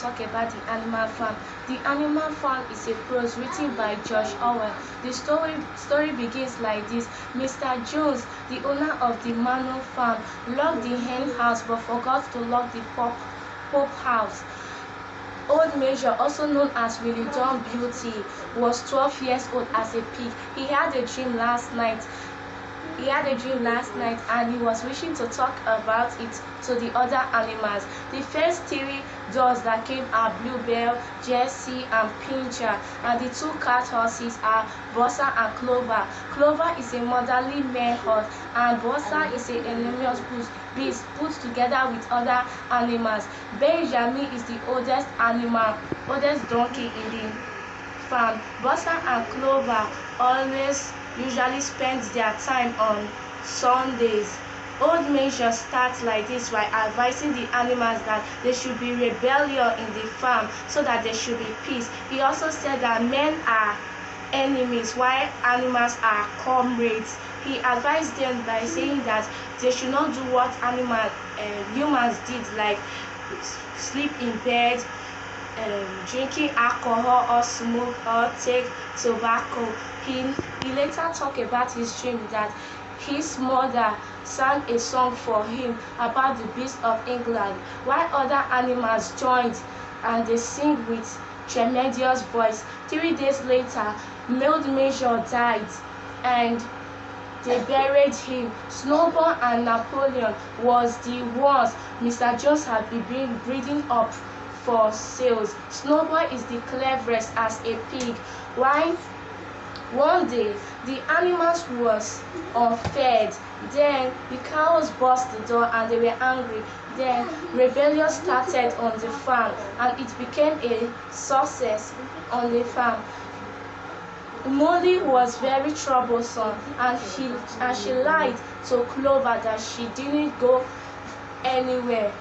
talk about the Animal Farm. The Animal Farm is a prose written by George Orwell. The story begins like this. Mr. Jones, the owner of the manor farm, locked the hen house but forgot to lock the pup house. Old Major, also known as Willie John Beauty, was 12 years old as a pig. He had a dream last night. And he was wishing to talk about it to the other animals. The first three dogs that came are Bluebell, Jessie, and Pincher, and the two cat horses are Bossa and Clover. Clover is a motherly male horse, and Bossa is an enormous beast put together with other animals. Benjamin is the oldest donkey in the farm. Bossa and Clover usually spend their time on Sundays. Old Major starts like this by advising the animals that there should be rebellion in the farm so that there should be peace. He also said that men are enemies while animals are comrades. He advised them by saying that they should not do what humans did, like sleep in bed, drinking alcohol or smoke or take tobacco. He later talked about his dream that his mother sang a song for him about the beasts of England, while other animals joined and they sing with tremendous voice. 3 days later, Old Major died and they buried him. Snowball and Napoleon was the ones Mr. Jones had been breeding up for sales. Snowball is the cleverest as a pig. One day, the animals was unfed. Then the cows burst the door and they were angry. Then rebellion started on the farm and it became a success on the farm. Molly was very troublesome and she lied to Clover that she didn't go anywhere.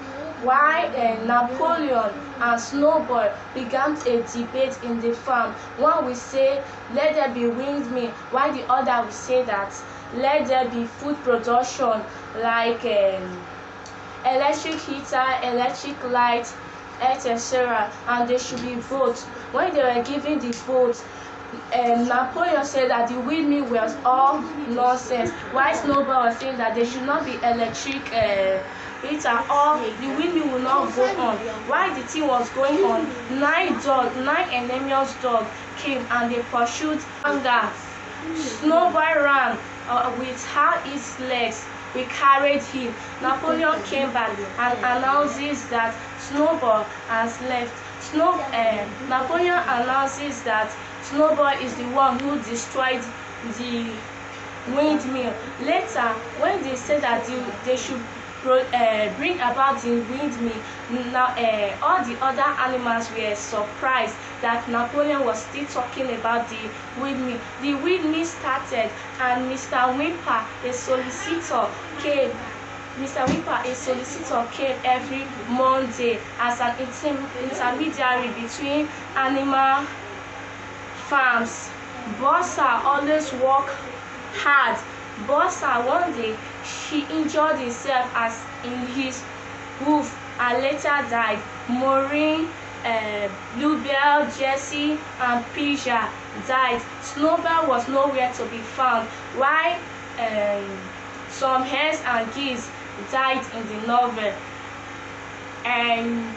While Napoleon and Snowball began a debate in the farm. One will say, let there be windmill, while the other will say that let there be food production like electric heater, electric light, etc. And there should be votes. When they were giving the votes, Napoleon said that the windmill was all nonsense, while Snowball was saying that there should not be electric heater or the windmill will not go on. While the thing was going on, 9 enormous dogs came and they pursued Anger. Snowball ran with how his legs we carried him. Napoleon came back and announces that Snowball has left. Napoleon announces that Snowball is the one who destroyed the windmill. Later, when they said that they should bring about the windmill, all the other animals were surprised that Napoleon was still talking about the windmill. The windmill started and Mr. Whimper, a solicitor, came every Monday as an intermediary between animal farms. Bossa always worked hard. Bossa, one day, she injured herself as in his hoof and later died. Maureen, Bluebell, Jessie, and Pincher died. Snowball was nowhere to be found, while some hens and geese died in the novel. And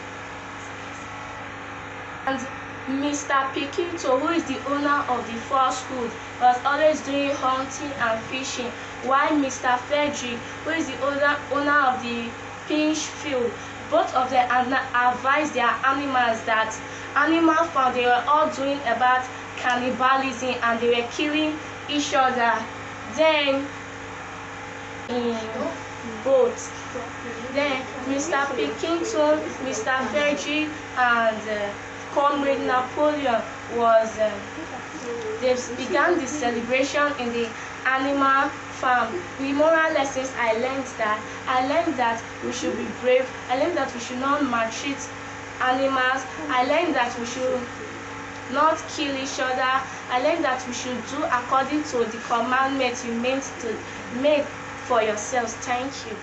Mr. Piquito, who is the owner of the first school, was always doing hunting and fishing, while Mr. Frederick, who is the owner of the pinch field, both of them advised their animals that animal farm they were all doing about cannibalism and they were killing each other. Then in boats. Then Mr. Pickington, Mr. Frederick, and Comrade Napoleon they began the celebration in the animal farm. The moral lessons I learned that we should be brave. I learned that we should not maltreat animals. I learned that we should not kill each other. I learned that we should do according to the commandments you made for yourselves. Thank you.